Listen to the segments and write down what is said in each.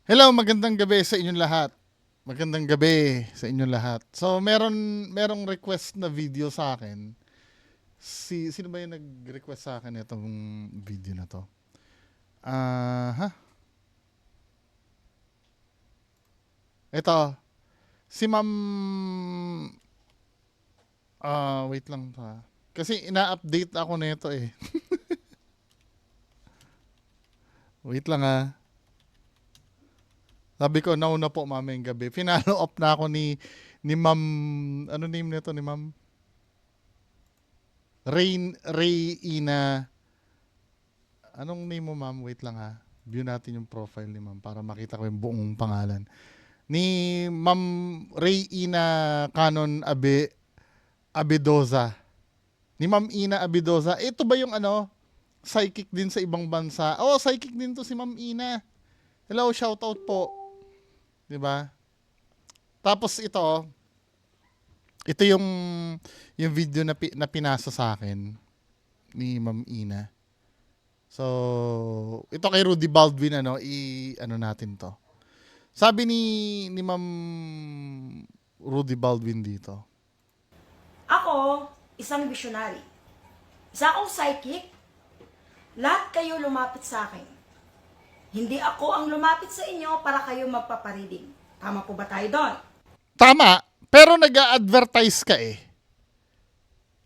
Hello, magandang gabi sa inyong lahat. Magandang gabi sa inyong lahat. So, merong request na video sa akin. Sino ba yung nag-request sa akin itong video na to? Ha? Ito, si Ma'am wait lang pa. Kasi ina-update ako nito eh. Wait lang ah. Sabi ko, nauna po mamayang gabi. Finalo up na ako ni Ma'am, ano name nito ni Ma'am? Rayina. Anong name mo, ma'am? Wait lang ha. View natin yung profile ni ma'am para makita ko yung buong pangalan. Ni Ma'am Rayina Canon Abedoza. Ni Ma'am Ina Abedoza. Ito ba yung psychic din sa ibang bansa? Oh, psychic din to si Ma'am Ina. Hello, shoutout po. 'Di ba? Tapos ito yung video na pinasa sa akin ni Ma'am Ina. So, ito kay Rudy Baldwin ano natin 'to. Sabi ni Ma'am Rudy Baldwin dito. Ako, isang visionary. Isa akong psychic. Lahat kayo lumapit sa akin. Hindi ako ang lumapit sa inyo para kayo magpapareading. Tama po ba tayo doon? Tama, pero nag-a-advertise ka eh.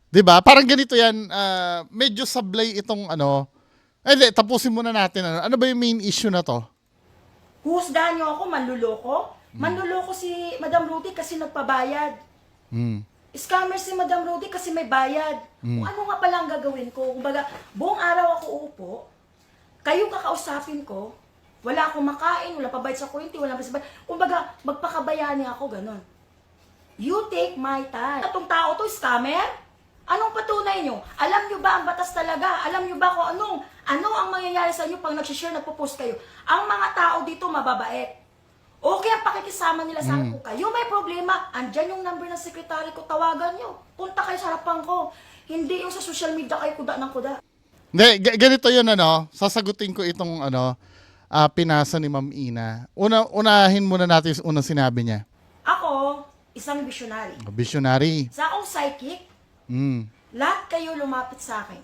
'Di ba? Parang ganito 'yan, medyo sablay itong hindi, tapusin muna natin ano ba yung main issue na 'to? Huhusgahan niyo ako, manluloko? Manluloko si Madam Rudy kasi nagpabayad. Hmm. Scammer si Madam Rudy kasi may bayad. Kung ano nga pala ang gagawin ko, kumbaga, buong araw ako uupo, kayo kakausapin ko, wala akong makain, wala pa bayad sa kuryente, wala pa sa bayad. Kumbaga, magpakabayani ako, ganon. You take my time. Itong tao to, scammer? Anong patunay nyo? Alam nyo ba ang batas talaga? Alam nyo ba kung ano ang mangyayari sa inyo pag nagsishare, nagpo-post kayo? Ang mga tao dito mababait. Okay ang pakikisama nila sa akin. Kung kayo may problema, andyan yung number ng sekretary ko, tawagan nyo. Punta kayo sa harapan ko. Hindi yung sa social media kayo kuda ng kuda. Hindi, ganito 'yun sasagutin ko itong pinasa ni Ma'am Ina. Unahin muna natin yung unang sinabi niya. Ako, isang visionary. Visionary. Sa akong psychic, Mm. lahat kayo lumapit sa akin.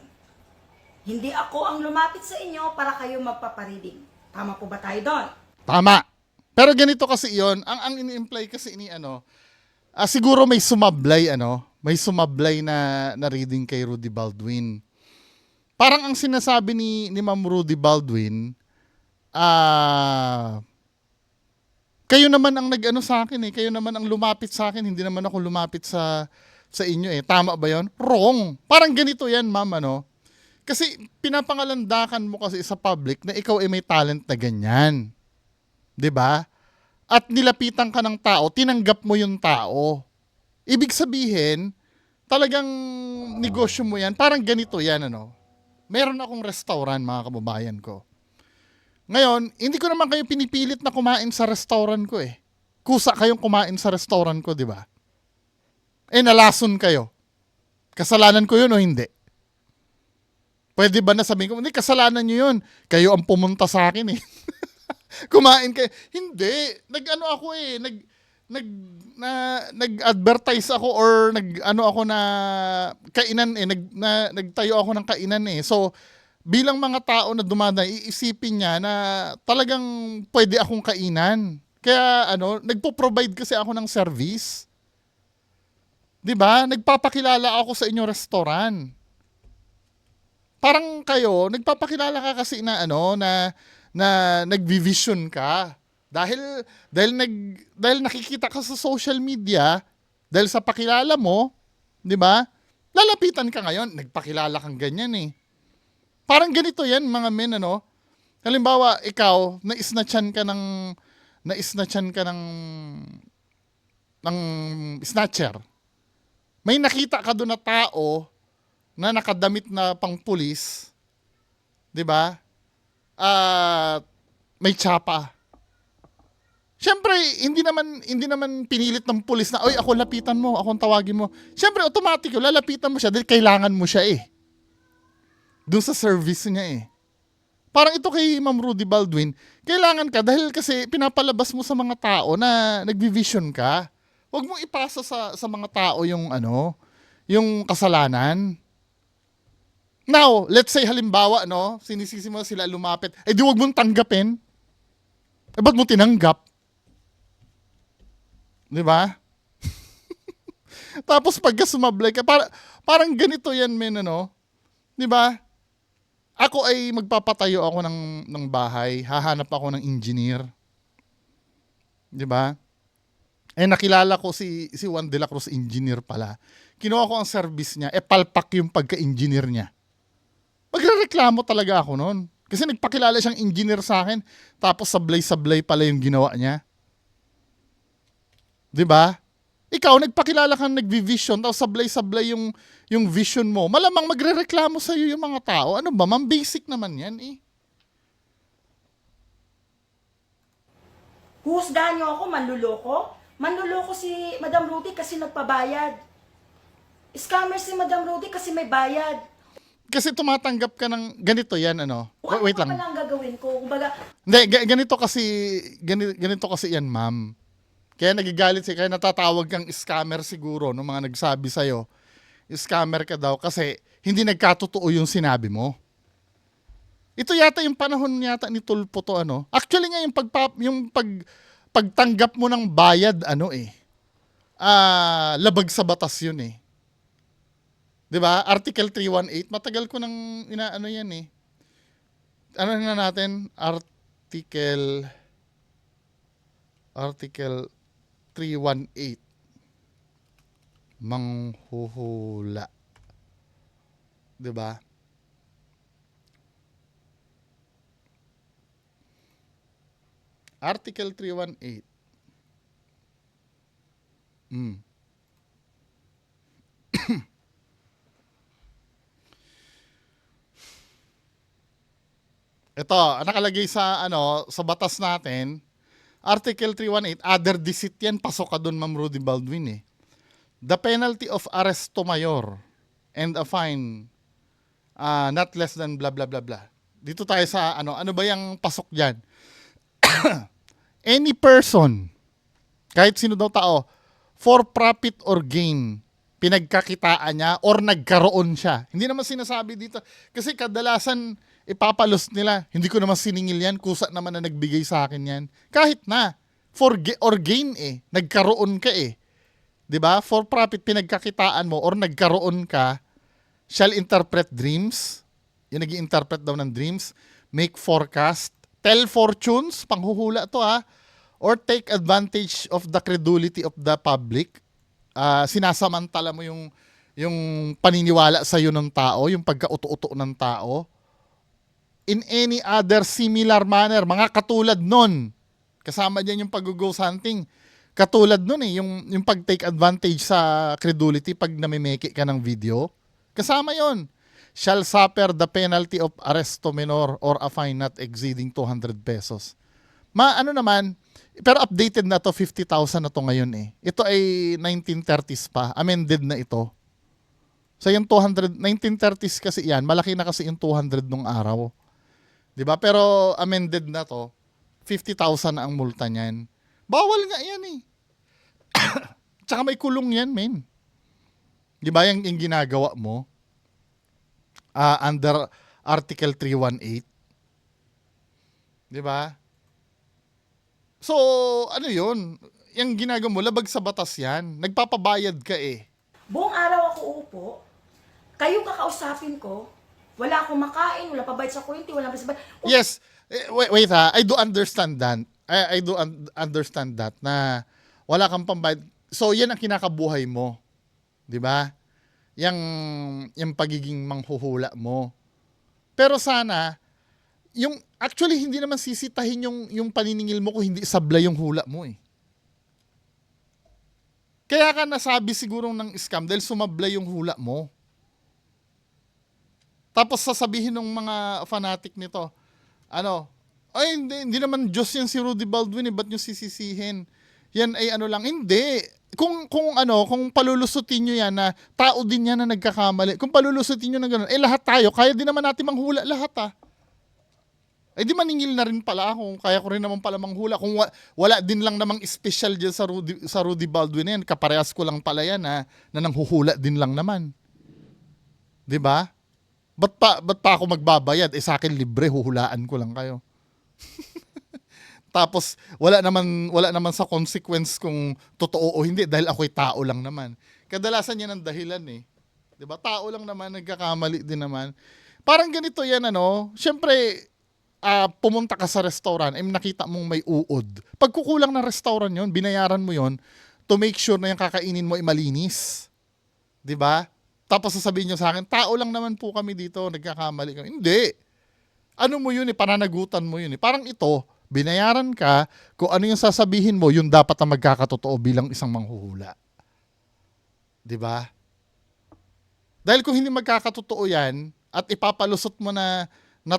Hindi ako ang lumapit sa inyo para kayo magpapareading. Tama po ba tayo doon? Tama. Pero ganito kasi 'yon, ang ini-imply kasi siguro may sumablay na reading kay Rudy Baldwin. Parang ang sinasabi ni Ma'am Rudy Baldwin, kayo naman ang nag-ano sa akin eh, kayo naman ang lumapit sa akin, hindi naman ako lumapit sa inyo eh. Tama ba 'yon? Wrong. Parang ganito 'yan, ma'am Kasi pinapangalandakan mo kasi sa public na ikaw ay may talent na ganyan. 'Di ba? At nilapitan ka ng tao, tinanggap mo yung tao. Ibig sabihin, talagang negosyo mo 'yan. Parang ganito 'yan Meron akong restaurant, mga kababayan ko. Ngayon, hindi ko naman kayo pinipilit na kumain sa restaurant ko eh. Kusa kayong kumain sa restaurant ko, 'di ba? Nalason kayo. Kasalanan ko 'yun o hindi? Pwede ba na sabihin ko, hindi, kasalanan nyo yun. Kayo ang pumunta sa akin eh. Kumain kayo. Hindi. Nag-advertise ako or ako na kainan eh. Nagtayo ako ng kainan eh. So, bilang mga tao na dumadaan, iisipin niya na talagang pwede akong kainan. Kaya nagpo-provide kasi ako ng service. 'Di ba? Nagpapakilala ako sa inyong restaurant. Parang kayo, nagpapakilala ka kasi na nagvi-vision ka. Dahil nakikita ka sa social media, dahil sa pakilala mo, 'di ba? Lalapitan ka ngayon, nagpakilala kang ganyan eh. Parang ganito 'yan, mga men Halimbawa, ikaw na-snatchan ka ng snatcher. May nakita ka doon na tao na nakadamit na pang pulis, 'di ba? May tsapa. Siyempre, hindi naman pinilit ng pulis na, "Oy, ako lapitan mo, akong tawagin mo." Siyempre, automatic lalapitan mo siya dahil kailangan mo siya eh. Doon sa service niya eh. Parang ito kay Ma'am Rudy Baldwin, kailangan ka dahil kasi pinapalabas mo sa mga tao na nagvi-vision ka. Huwag mong ipasa sa mga tao yung yung kasalanan. Now, let's say halimbawa, no, sinisisi mo sila lumapit, eh di huwag mong tanggapin. Eh ba't mo tinanggap? Di ba? Tapos pagka sumablay ka, parang ganito yan, men, ano? Di ba? Ako ay magpapatayo ako ng bahay, hahanap ako ng engineer. Di ba? Eh nakilala ko si Juan de la Cruz, engineer pala. Kinuha ko ang service niya, palpak yung pagka-engineer niya. Magrereklamo talaga ako noon. Kasi nagpakilala siyang engineer sa akin, tapos sablay-sablay pala yung ginawa niya. Di ba? Ikaw, nagpakilala kang nagvi-vision, tapos sablay-sablay yung vision mo. Malamang magrereklamo sa'yo yung mga tao. Ano ba, ma'am? Basic naman yan eh. Husgahan niyo ako, manluloko? Manluloko si Madam Rudy kasi nagpabayad. Scammer si Madam Rudy kasi may bayad. Kasi tumatanggap ka ng ganito yan, ano? Ano Wait pa lang. palang gagawin ko? Kumbaga, Hindi, ganito kasi yan, ma'am. Kaya nagigalit siya, kaya natatawag kang scammer siguro nung mga nagsabi sa'yo. Scammer ka daw kasi hindi nagkatotoo yung sinabi mo. Ito yata yung panahon yata ni Tulpo to, ano? Actually nga yung pagtanggap mo ng bayad, labag sa batas yun eh. 'Di ba? Article 318, matagal ko nang inaano yan eh. Ano na natin? Article 318. Manghuhula. 'Di ba? Article 318. Ito, nakalagay sa sa batas natin, Article 318, other deceit yan, pasok ka doon, Ma'am Rudy Baldwin eh. The penalty of arresto mayor and a fine not less than blah blah blah blah. Dito tayo sa ano ba yung pasok diyan? Any person, kahit sino daw tao, for profit or gain, pinagkakitaan niya or nagkaroon siya. Hindi naman sinasabi dito. Kasi kadalasan, ipapalos nila. Hindi ko naman siningil yan. Kusa naman na nagbigay sa akin yan. Kahit na, or gain eh. Nagkaroon ka eh. 'Di ba? For profit, pinagkakitaan mo or nagkaroon ka, shall interpret dreams. Yung nag-i-interpret daw ng dreams. Make forecast. Tell fortunes. Panghuhula to or take advantage of the credulity of the public. Sinasamantala mo yung paniniwala sa iyo ng tao, yung pagkauto-uto ng tao. In any other similar manner, mga katulad nun. Kasama diyan yung pag-ghost hunting. Katulad nun yung pag-take advantage sa credulity pag namimeke ka ng video. Kasama yon. Shall suffer the penalty of arresto menor or a fine not exceeding 200 pesos. Pero updated na to, 50,000 na to ngayon eh. Ito ay 1930s pa, amended na ito. So yung 1930s kasi yan, malaki na kasi yung 200 nung araw. 'Di ba? Pero amended na to, 50,000 na ang multa niyan. Bawal nga yan eh. Tsaka may kulong yan, men. 'Di ba yung ginagawa mo? Under Article 318. 'Di ba? So, ano yun? Yung ginagawa mo, labag sa batas yan. Nagpapabayad ka eh. buong araw ako uupo, kayo kakausapin ko, wala akong makain, wala pa bayad sa kuryente, wala pa sa bayad. Yes. Wait I do understand that. I do understand that na wala kang pambayad. So, yan ang kinakabuhay mo. 'Di ba? Yung pagiging manghuhula mo. Pero sana, actually, hindi naman sisitahin yung paniningil mo kung hindi sablay yung hula mo eh. Kaya ka nasabi siguro ng scam dahil sumablay yung hula mo. Tapos sasabihin ng mga fanatic nito, ay hindi naman Diyos yan si Rudy Baldwin ba't nyo sisisihin? Yan ay lang. Hindi. Kung palulusutin nyo yan na tao din yan na nagkakamali, kung palulusutin nyo na gano'n, lahat tayo, kaya din naman natin manghula lahat Ay di maningil na rin pala ako. Kaya ko rin naman pala manghula. Kung wala din lang namang special dyan sa Rudy Baldwin na yan, kaparehas ko lang pala yan na nanghuhula din lang naman. Di ba? Ba't pa ako magbabayad? Eh sa akin libre, huhulaan ko lang kayo. Tapos wala naman sa consequence kung totoo o hindi dahil ako'y tao lang naman. Kadalasan yan ang dahilan eh. 'Di ba? Tao lang naman, nagkakamali din naman. Parang ganito yan Syempre pumunta ka sa restaurant, nakita mong may uod. Pag kukulang ng restaurant 'yon, binayaran mo 'yon to make sure na yung kakainin mo ay malinis. 'Di ba? Tapos sasabihin niyo sa akin, tao lang naman po kami dito, nagkakamali kami. Hindi. Ano mo yun pananagutan mo yun Parang ito, binayaran ka, kung ano yung sasabihin mo, yun dapat na magkakatotoo bilang isang manghuhula. 'Di ba? Dahil kung hindi magkakatotoo yan, at ipapalusot mo na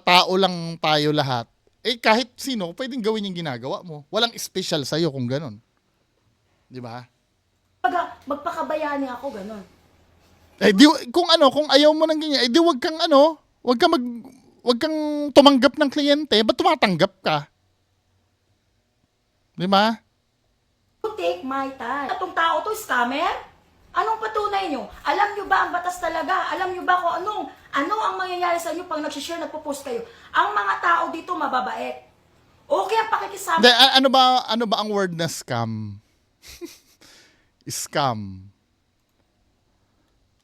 tao lang tayo lahat, kahit sino, pwedeng gawin yung ginagawa mo. Walang special sa'yo kung ganun. 'Di ba? Magpakabayani ako, ganon. Kung ayaw mo ng ganyan, wag kang tumanggap ng kliyente, ba't tumatanggap ka? 'Di ba? You take my time. Itong tao to, scammer? Anong patunay nyo? Alam nyo ba ang batas talaga? Alam nyo ba kung ano ang mangyayari sa inyo pag nagsishare, nagpo-post kayo? Ang mga tao dito mababait. Okay ang pakikisama. Ano ba ang word na scam? Scam.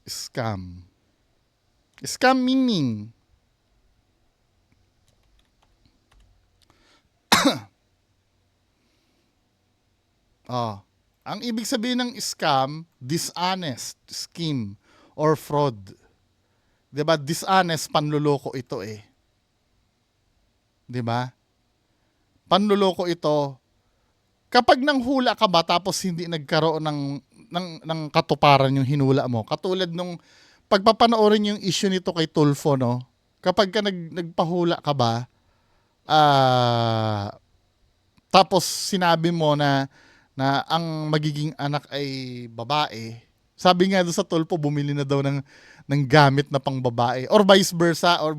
Scam. Scam meaning ang ibig sabihin ng scam, dishonest, scheme, or fraud. 'Di ba? Dishonest, panluloko ito 'Di ba? Panluloko ito. Kapag nanghula ka ba tapos hindi nagkaroon ng katuparan yung hinula mo. Katulad nung pagpapanoorin yung issue nito kay Tulfo, Kapag ka nagpahula ka ba, tapos sinabi mo na ang magiging anak ay babae, sabi nga doon sa Tulfo, bumili na daw ng gamit na pang babae. Or vice versa, or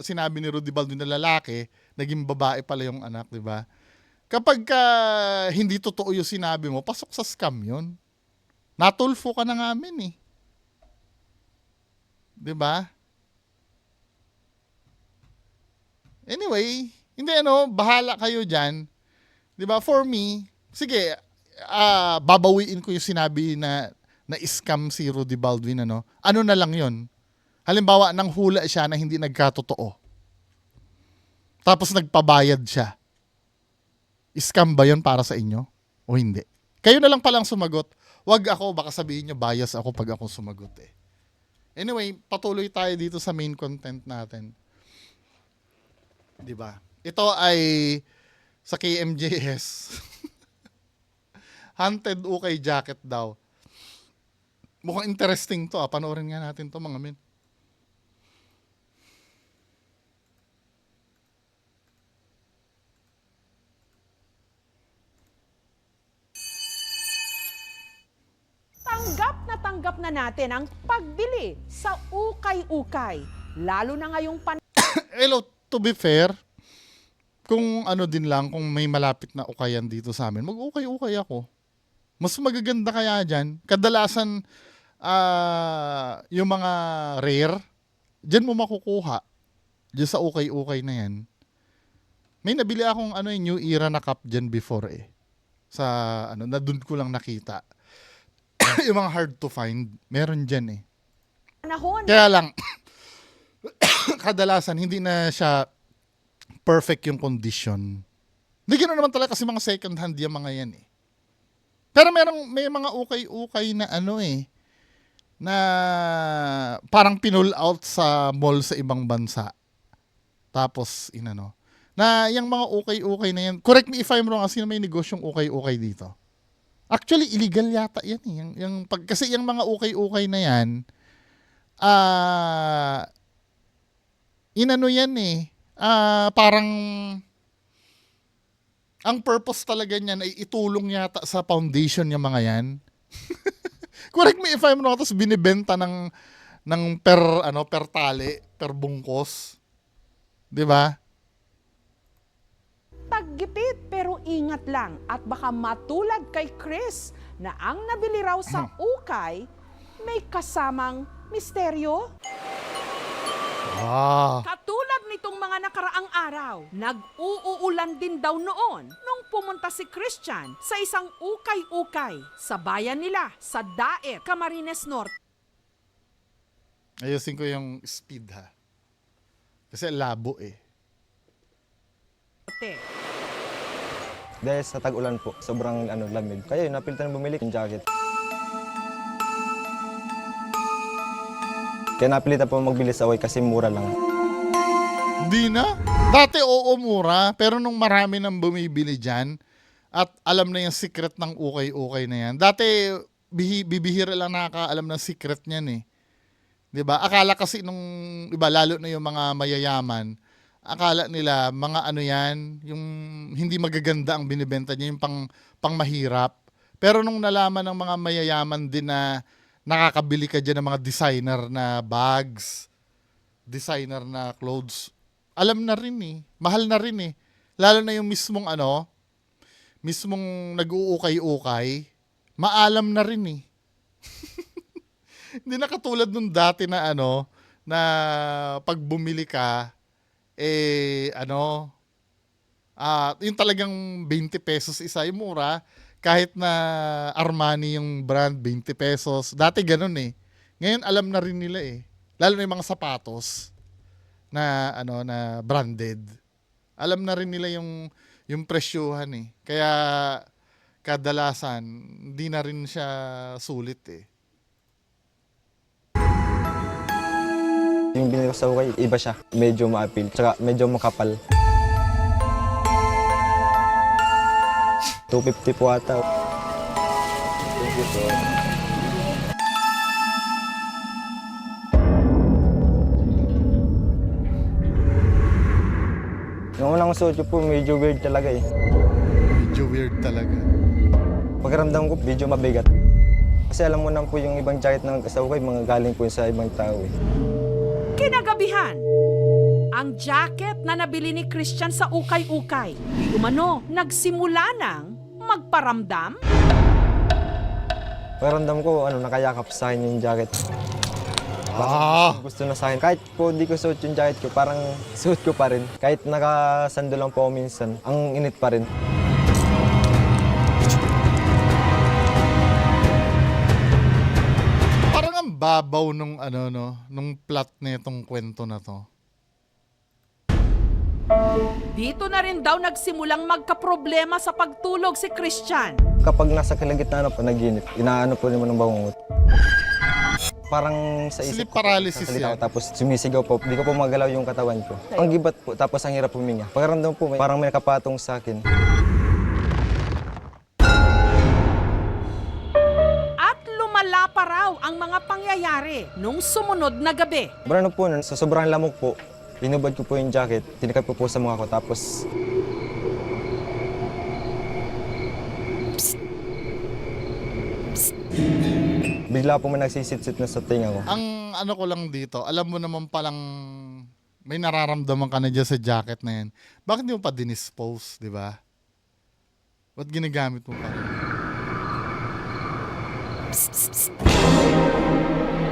sinabi ni Rudy Baldwin na lalaki, naging babae pala yung anak, di ba? Kapag hindi totoo yung sinabi mo, pasok sa scam yun. Natulfo ka na nga amin di ba? Anyway, hindi bahala kayo dyan. Di ba? For me, sige, babawiin ko yung sinabi na scam si Rudy Baldwin, Ano na lang yun? Halimbawa, nang hula siya na hindi nagkatotoo. Tapos nagpabayad siya. Scam ba yun para sa inyo? O hindi? Kayo na lang palang sumagot. Wag ako, baka sabihin nyo bias ako pag ako sumagot Anyway, patuloy tayo dito sa main content natin. 'Di ba? Ito ay sa KMJS. Hunted ukay jacket daw. Mukhang interesting to Panoorin nga natin to mga men. Tanggap na natin ang pagbili sa ukay-ukay. Lalo na ngayong Hello, to be fair, kung din lang, kung may malapit na ukayan dito sa amin, mag-ukay-ukay ako. Mas magaganda kaya dyan. Kadalasan, yung mga rare, dyan mo makukuha. Dyan sa ukay-ukay na yan. May nabili akong New Era na cup dyan before Sa, na dun ko lang nakita. Yung mga hard to find, meron dyan panahon. Kaya lang, kadalasan, hindi na siya perfect yung condition. Hindi gano'n naman talaga kasi mga second hand yung mga yan Pero may mga ukay-ukay na na parang pinull out sa mall sa ibang bansa. Tapos, na yung mga ukay-ukay na yan, correct me if I'm wrong, kasi may negosyong ukay-ukay dito. Actually, illegal yata yan kasi yung mga ukay-ukay na yan, yan parang, ang purpose talaga niyan ay itulong yata sa foundation yung mga yan. Correct me if I'm wrong, tapos binibenta ng per tali, per bungkos. 'Di ba? taggipit pero ingat lang at baka matulad kay Chris na ang nabili raw sa ukay may kasamang misteryo. Ah, Katulad nitong mga nakaraang araw, nag-uuulan din daw noon nung pumunta si Christian sa isang ukay-ukay sa bayan nila sa Daet, Camarines Norte. ayusin ko yung speed ha. Kasi labo eh. Dahil sa tag-ulan po, sobrang lamig. Kaya yun, napilitan na bumili ng jacket. Kaya napilitan po magbili sa Away kasi mura lang. Hindi na. Dati oo mura, pero nung marami nang bumibili dyan, at alam na yung secret ng ukay-ukay na yan. Dati, bibihira lang nakakaalam ng secret niyan eh. 'Di ba? Akala kasi nung iba, lalo na yung mga mayayaman, akala nila mga ano yan, yung hindi magaganda ang binibenta niya, yung pang mahirap. Pero nung nalaman ng mga mayayaman din na nakakabili ka dyan ng mga designer na bags, designer na clothes, alam na rin eh. Mahal na rin eh. Lalo na yung mismong mismong nag-uukay-ukay, maalam na rin eh. Hindi na katulad nung dati na na pag bumili ka, yung talagang 20 pesos isa, yung mura, kahit na Armani yung brand, 20 pesos. Dati ganun eh. Ngayon alam na rin nila eh. Lalo na yung mga sapatos na na branded. Alam na rin nila yung presyuhan eh. Kaya kadalasan hindi na rin siya sulit eh. Yung binili ko sa Away, iba siya. Medyo ma-appeal, tsaka medyo makapal. 250 po ata. Thank you po. Yung unang suot ko po, medyo weird talaga eh. Medyo weird talaga. Pagkaramdam ko, medyo mabigat. Kasi alam mo naman po yung ibang jacket ng sa Away, mga galing po sa ibang tao eh. Kinagabihan, ang jacket na nabili ni Christian sa ukay-ukay, di umano nagsimula ng magparamdam. Pagkaramdam ko, nakayakap sa akin yung jacket. Gusto na sa akin. Kahit po di ko suot yung jacket ko, parang suot ko pa rin. Kahit nakasando lang po ako minsan, ang init pa rin. Parang ang babaw nung nung plot nitong kwento na to. Dito na rin daw nagsimulang magkaproblema sa pagtulog si Christian. Kapag nasa kalagitnaan po, nag-init, inaano po naman ng bangungot. Parang sa isip Sleep paralysis sasalita yan. ko, tapos sumisigaw po, di ko po magalaw yung katawan ko. Ang gibat po, tapos ang hirap huminga. Pagkaramdam po, parang may nakapatong sa akin. At lumala pa raw ang mga pangyayari nung sumunod na gabi. Sobrang po nun, sa sobrang lamok po, inubad ko po yung jacket, tinikap ko po sa mukha ko, tapos bigla po may nagsisit-sit na sa tinga ko. Ang ko lang dito, alam mo naman palang may nararamdaman ka na dyan sa jacket na yan. Bakit di mo pa dinispose, di ba? Ba't ginagamit mo pa rin?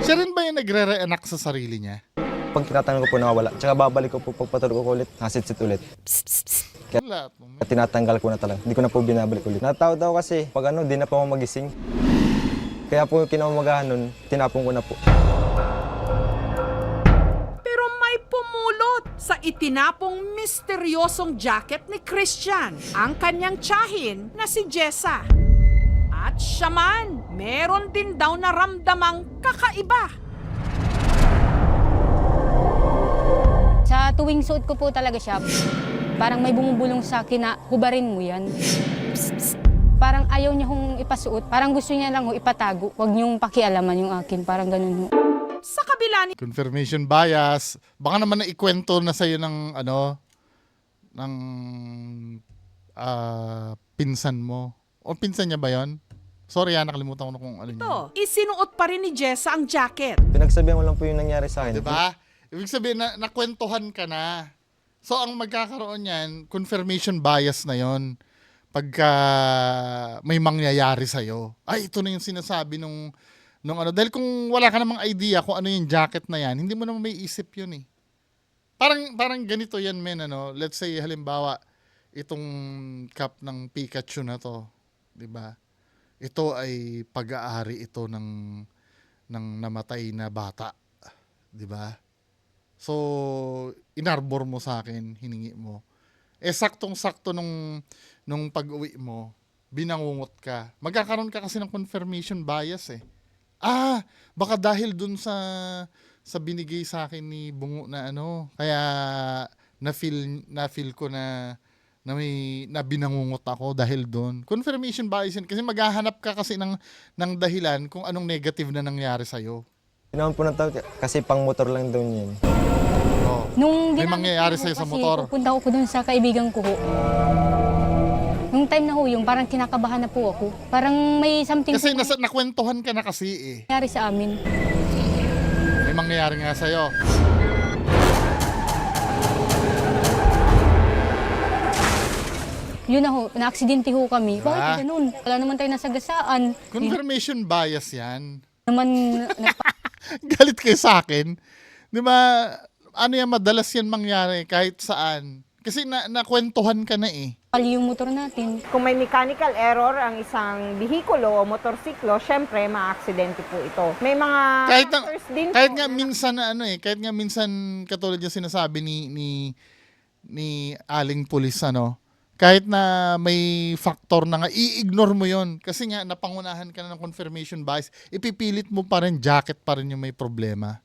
Siya rin ba yung nagre-reenact sa sarili niya? Pag tinatanong ko po nawawala, tsaka babalik ko po pagpatulog ko ulit, nasit-sit ulit. Wala. Tinatanggal ko na talaga, hindi ko na po binabalik ulit. Natawa daw kasi, pag di na po ako magising. Kaya po yung kinaumagahan nun, tinapon ko na po. Pero may pumulot sa itinapong misteryosong jacket ni Christian, ang kanyang tiyahin na si Jessa. At siya man, meron din daw naramdamang kakaiba. Sa tuwing suot ko po talaga siya, parang may bumubulong sa akin na hubarin mo yan. Parang ayaw niya hong ipasuot. Parang gusto niya lang ipatago. Huwag niyong pakialaman yung akin. Parang ganun ho. Sa kabila ni Confirmation bias. Baka naman naikwento na sa'yo ng ng pinsan mo. O pinsan niya ba yon? Sorry nakalimutan ko na kung ano niya. ito, isinuot pa rin ni Jessa ang jacket. Pinagsabihan ko lang po yung nangyari sa akin. Diba? Ibig sabihin na nakwentuhan ka na. So, ang magkakaroon yan, confirmation bias na yon pagka may mangyayari sa'yo. Ay, ito na yung sinasabi nung ano. Dahil kung wala ka namang idea kung ano yung jacket na yan, hindi mo naman may isip yun eh. Parang ganito yan, men, ano. Let's say, halimbawa, itong cup ng Pikachu na to, di ba? Ito ay pag-aari ito ng namatay na bata, di ba? So, inarbor mo sa akin, hiningi mo. Saktong-sakto nung pag-uwi mo, binangungot ka. Magkakaroon ka kasi ng confirmation bias eh. Baka dahil dun sa binigay sa akin ni Bungo na ano, kaya na-feel ko na binangungot ako dahil doon. Confirmation bias yun. Kasi maghahanap ka kasi ng dahilan kung anong negative na nangyari sa'yo. Ginawan po ng tao kasi pang motor lang daw niya. Oh. Nung May ginamit mangyayari ko sa'yo sa kasi, motor. pupunta ko dun sa kaibigan ko ho. Nung time na ho yung parang kinakabahan na po ako. Parang may something Kasi po nakwentuhan ka na kasi eh. nangyari sa amin. May mangyayari nga sa'yo. Yun na ho, na-aksidente ho kami. Diba? Bakit ganun? Wala naman tayo nasagasaan. Confirmation bias yan. Naman, Galit kayo sa akin. Di ba, ano yan, madalas yan mangyari kahit saan. Kasi nakwentuhan ka na eh. pali yung motor natin. Kung may mechanical error ang isang bihikulo o motorsiklo, syempre ma-aksidente po ito. May mga factors din kahit po nga na- minsan na ano eh, kahit nga minsan katulad yung sinasabi ni aling pulis ano, kahit na may factor na nga, i-ignore mo yon kasi nga napangunahan ka na ng confirmation bias, ipipilit mo pa rin, jacket pa rin yung may problema.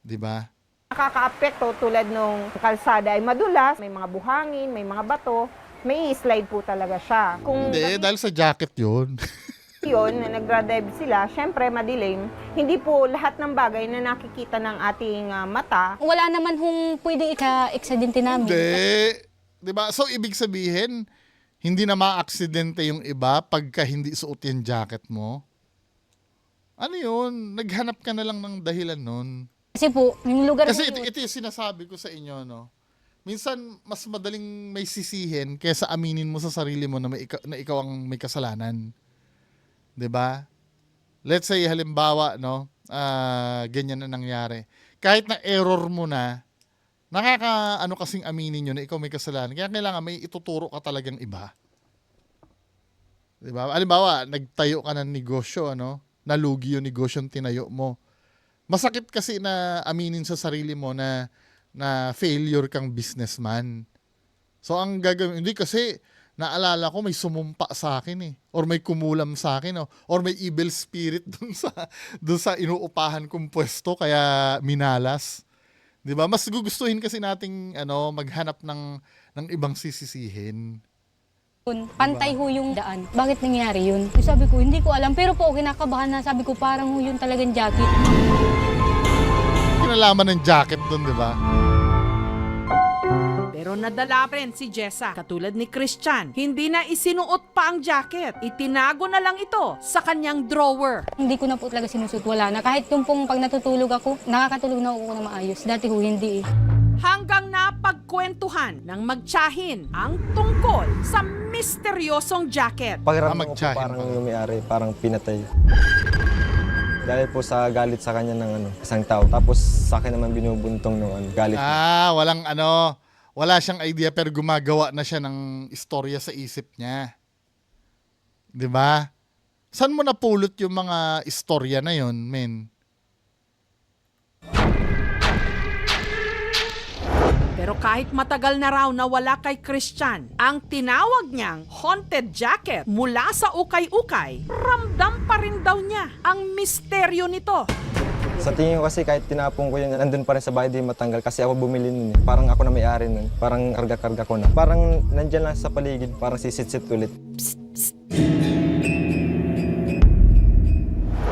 'Di ba? nakakaapekto tulad nung kalsada ay madulas, may mga buhangin, may mga bato, may slide po talaga siya. Kung Hindi, dahil sa jacket yun. yun, na nagdra-drive sila, syempre madilim, hindi po lahat ng bagay na nakikita ng ating mata Wala naman hong pwede ika-aksidente namin. Hindi. 'Di ba? So, ibig sabihin, hindi na ma-aksidente yung iba pagka hindi suot yung jacket mo. Ano yun? Naghanap ka na lang ng dahilan nun. Kasi po, yung lugar Kasi na yun, ito yung sinasabi ko sa inyo, no? Minsan, mas madaling may sisihin kaysa aminin mo sa sarili mo na, na ikaw ang may kasalanan. 'Di ba? Let's say, halimbawa, no? Ganyan na nangyari. Kahit na error mo na, nakaka-ano kasing aminin nyo na ikaw may kasalanan. Kaya kailangan may ituturo ka talagang iba. 'Di ba? Halimbawa, nagtayo ka ng negosyo, ano? Nalugi yung negosyo yung tinayo mo. Masakit kasi na aminin sa sarili mo na failure kang businessman. So, ang gagawin, hindi kasi naalala ko may sumumpa sa akin eh. Or may kumulam sa akin. Or may evil spirit dun sa inuupahan kong pwesto kaya minalas. 'Di ba? Mas gugustuhin kasi nating maghanap ng ibang sisisihin. pantay ho yung daan. Bakit nangyari yun? So, sabi ko, hindi ko alam. Pero po, kinakabahan na. Sabi ko, parang ho yun talagang jacket. Kinalaman ng jacket dun, 'di ba? Pero nadala rin si Jessa, katulad ni Christian. Hindi na isinuot pa ang jacket. Itinago na lang ito sa kanyang drawer. Hindi ko na po talaga sinusot. Wala na. Kahit yung pong pag natutulog ako, nakakatulog na ako na maayos. Dati ho, hindi eh. Hanggang napagkwentuhan ng magtsahin ang tungkol sa misteryosong jacket. Pakiramdam ko po magtsahin parang pa. yung may-ari, parang pinatay. Dahil po sa galit sa kanya ng isang tao. Tapos sa akin naman binubuntong ng galit. Wala siyang idea pero gumagawa na siya ng istorya sa isip niya. 'Di ba? Saan mo napulot yung mga istorya na yon, men? Pero kahit matagal na raw na wala kay Christian, ang tinawag niyang haunted jacket mula sa ukay-ukay, ramdam pa rin daw niya ang misteryo nito. Sa tingin ko kasi kahit tinapong ko yun, nandun pa rin sa bahay, di matanggal. Kasi ako bumili nun eh. Parang ako na may-ari nun. Parang karga-karga ko na. Parang nandyan lang sa paligid, parang sisit-sit ulit.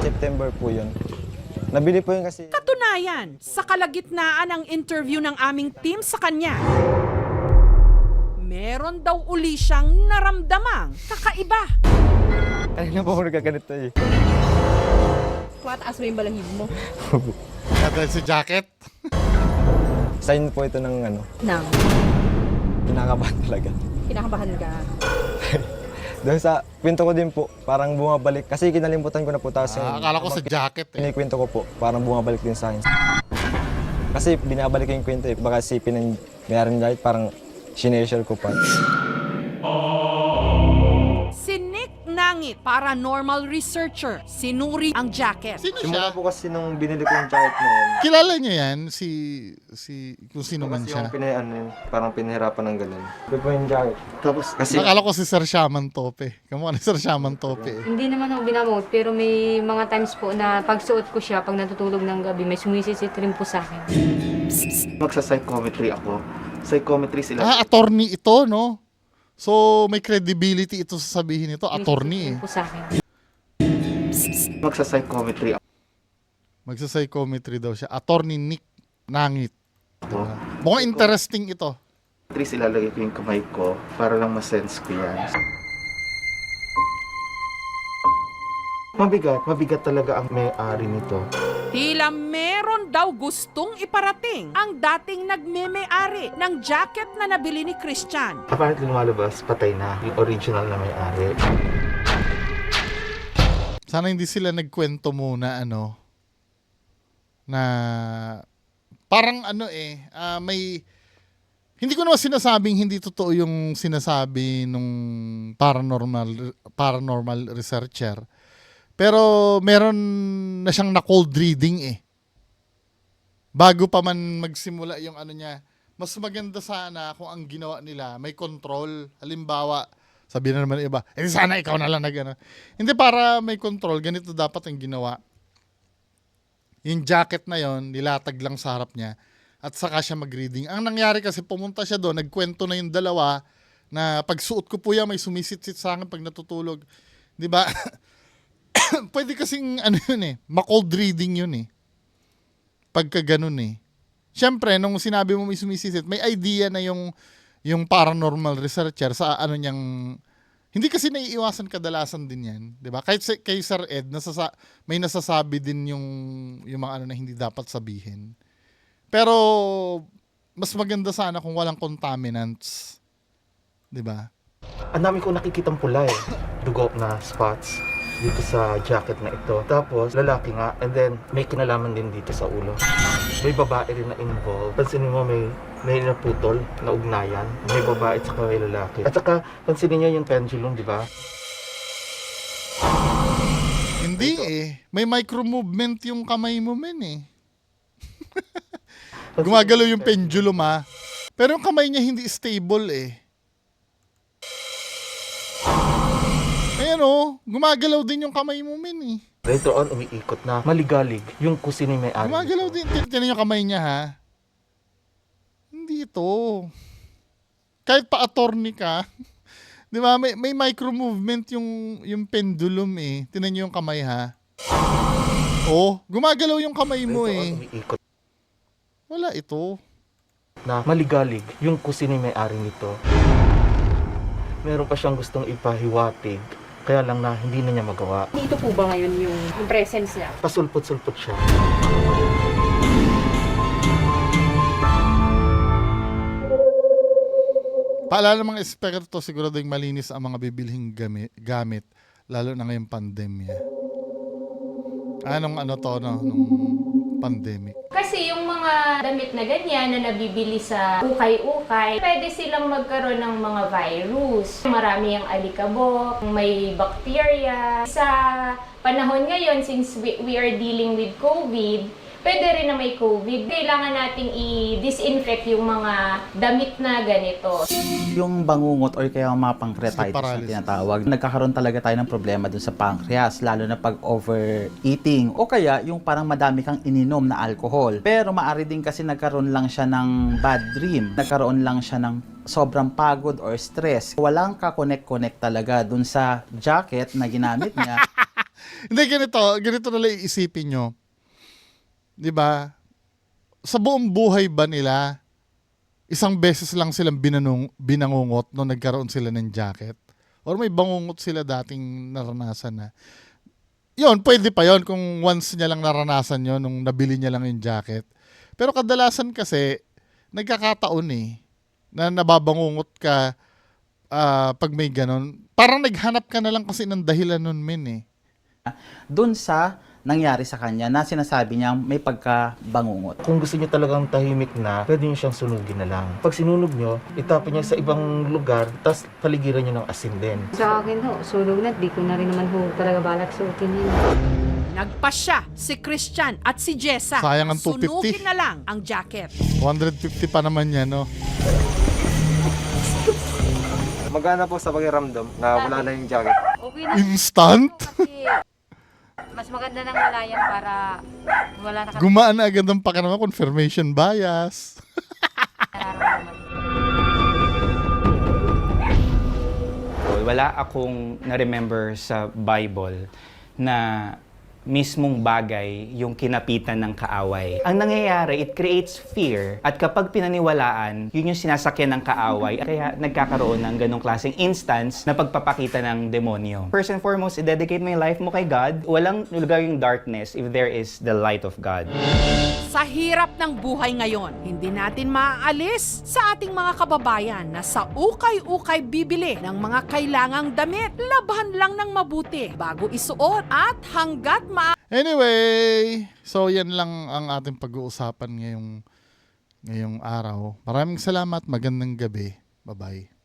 September po yun. Nabili po yun kasi... Katunayan, sa kalagitnaan ng interview ng aming team sa kanya, meron daw uli siyang naramdamang kakaiba. Kanina po ako nagkaganito eh. Mataas mo yung balangin mo. Dahil sa jacket? Sign po ito ng ano, Nang, kinakabahan talaga. kinakabahan ka. Doon sa kwento ko din po, parang bumabalik. Kasi kinalimutan ko na po. Tapos Akala ko sa jacket eh. kinikwento ko po, parang bumabalik din sa akin. Kasi binabalik ko yung kwento eh. Baka sipin ng mayroon kahit parang sineshare ko pa. Si Nick Nangit, paranormal researcher, sinuri ang jacket. Sino Simula siya? po kasi nung binili ko yung jacket na yun. Kilala niyo yan? Kung sino man Kasi siya. yung parang pinahirapan ng ganun. Ito po yung jacket. Tapos kasi Akala ko si Sir Shaman Tope. Kamukha ni Sir Shaman Tope eh. Hindi naman ako binamot, pero may mga times po na pagsuot ko siya, pag natutulog ng gabi, may sumisisit rin po sa akin. magsa-psychometry ako. Psychometry sila. Attorney ito, no? So, may credibility ito sa sabihin nito. Attorney eh. Sumisisit rin po sa akin. Magsa-psychometry Magsa-psychometry daw siya. Attorney Nick Nangit. ako. Mukhang interesting ito. Tris, ilalagay ko yung kamay ko para lang ma-sense ko yan. Mabigat talaga ang may-ari nito. Tila meron daw gustong iparating ang dating nagmeme-ari ng jacket na nabili ni Christian. Apparently lumalabas, patay na yung original na may-ari. Sana hindi sila nagkwento muna, na parang may... Hindi ko naman sinasabing hindi totoo yung sinasabi nung paranormal researcher. Pero meron na siyang na-cold reading eh. Bago pa man magsimula yung niya, mas maganda sana kung ang ginawa nila may control. Halimbawa, sabihin na naman ng iba, sana ikaw na lang Hindi, para may control, ganito dapat ang ginawa. Yung jacket na yon nilatag lang sa harap niya at saka siya mag-reading. Ang nangyari kasi, pumunta siya doon, nagkwento na yung dalawa na pagsuot ko po yan, may sumisit-sit sa akin pag natutulog. Di ba? Pwede kasing ma-cold reading yun eh. Pagka ganun eh. Siyempre, nung sinabi mo may sumisit, may idea na yung paranormal researcher sa niyang... Hindi kasi naiiwasan kadalasan din yan. Di ba? Kahit kay Sir Ed, may nasasabi din yung mga na hindi dapat sabihin. Pero, mas maganda sana kung walang contaminants. Di ba? Ang dami ko nakikitang pula eh. Dugo na spots dito sa jacket na ito. Tapos, lalaki nga. And then, may kinalaman din dito sa ulo. May babae rin na involved. Pansinin mo, may naputol na ugnayan. May babae at saka may lalaki. At saka, pansinin niyo yung pendulum, di ba? Hindi eh. May micro movement yung kamay mo, men eh. Gumagalaw yung pendulum Pero yung kamay niya hindi stable eh. Ayan gumagalaw din yung kamay mo, men eh. Later on, umiikot na maligalig yung kusini may-ari. Gumagalaw din. Tinan yung kamay niya, Hindi ito. Kahit pa attorney ka, di ba, may micro movement yung pendulum eh. Tinan niyo yung kamay, gumagalaw yung kamay mo Later on, eh. umiikot Wala ito. na maligalig yung kusini may-ari nito. Meron pa siyang gustong ipahiwatig, kaya lang na hindi na niya magawa. Dito po ba ngayon yung presence niya? Pasulpot-sulpot siya. Paalala mga eksperto, siguro ding malinis ang mga bibilhing gamit, lalo na ngayong pandemya. Nung pandemic. Kasi yung mga damit na ganyan na nabibili sa ukay-ukay, pwede silang magkaroon ng mga virus. Marami ang alikabok, may bacteria. Sa panahon ngayon, since we are dealing with COVID, pwede rin na may COVID. Kailangan nating i-disinfect yung mga damit na ganito. Yung bangungot or kaya mga pancreatitis na paralysis. tinatawag, nagkakaroon talaga tayo ng problema dun sa pancreas, lalo na pag overeating. O kaya yung parang madami kang ininom na alcohol. Pero maaari din kasi nagkaroon lang siya ng bad dream. Nagkaroon lang siya ng sobrang pagod or stress. Walang ka-connect-connect talaga dun sa jacket na ginamit niya. Hindi, ganito na lang iisipin nyo. Di ba? Sa buong buhay ba nila, isang beses lang silang binangungot nung nagkaroon sila ng jacket? Or may bangungot sila dating naranasan na? Yun, pwede pa yon kung once niya lang naranasan yon nung nabili niya lang yung jacket. Pero kadalasan kasi, nagkakataon na nababangungot ka pag may ganon. Parang naghanap ka na lang kasi ng dahilan nun, men Doon sa nangyari sa kanya na sinasabi niya may pagkabangungot. Kung gusto niyo talagang tahimik na, pwede niyo siyang sunugin na lang. Pag sinunog niyo, itapon niya sa ibang lugar, tapos paligiran niyo ng asin din. Sa akin ho, sunog na, di ko na rin naman ho talaga balak suotin yun. Nagpasya si Christian at si Jessa. Sayang ang 250. Sunugin na lang ang jacket. 150 pa naman yan, no? Magana po sa pakiramdam na wala na yung jacket. Okay na. Instant? Kasi mas maganda nang wala yan para wala na kami Gumaan na agad ang pakiramdam, confirmation bias. nararamdaman. Wala akong na-remember sa Bible na mismong bagay yung kinapitan ng kaaway. Ang nangyayari, it creates fear. At kapag pinaniwalaan, yun yung sinasakyan ng kaaway. Kaya nagkakaroon ng ganong klaseng instance na pagpapakita ng demonyo. First and foremost, i-dedicate mo yung life mo kay God. Walang lugar yung darkness if there is the light of God. Sa hirap ng buhay ngayon, hindi natin maaalis sa ating mga kababayan na sa ukay-ukay bibili ng mga kailangang damit. Labahan lang ng mabuti bago isuot at hanggat Anyway, so yan lang ang ating pag-uusapan ngayong araw. Maraming salamat, magandang gabi. Bye-bye.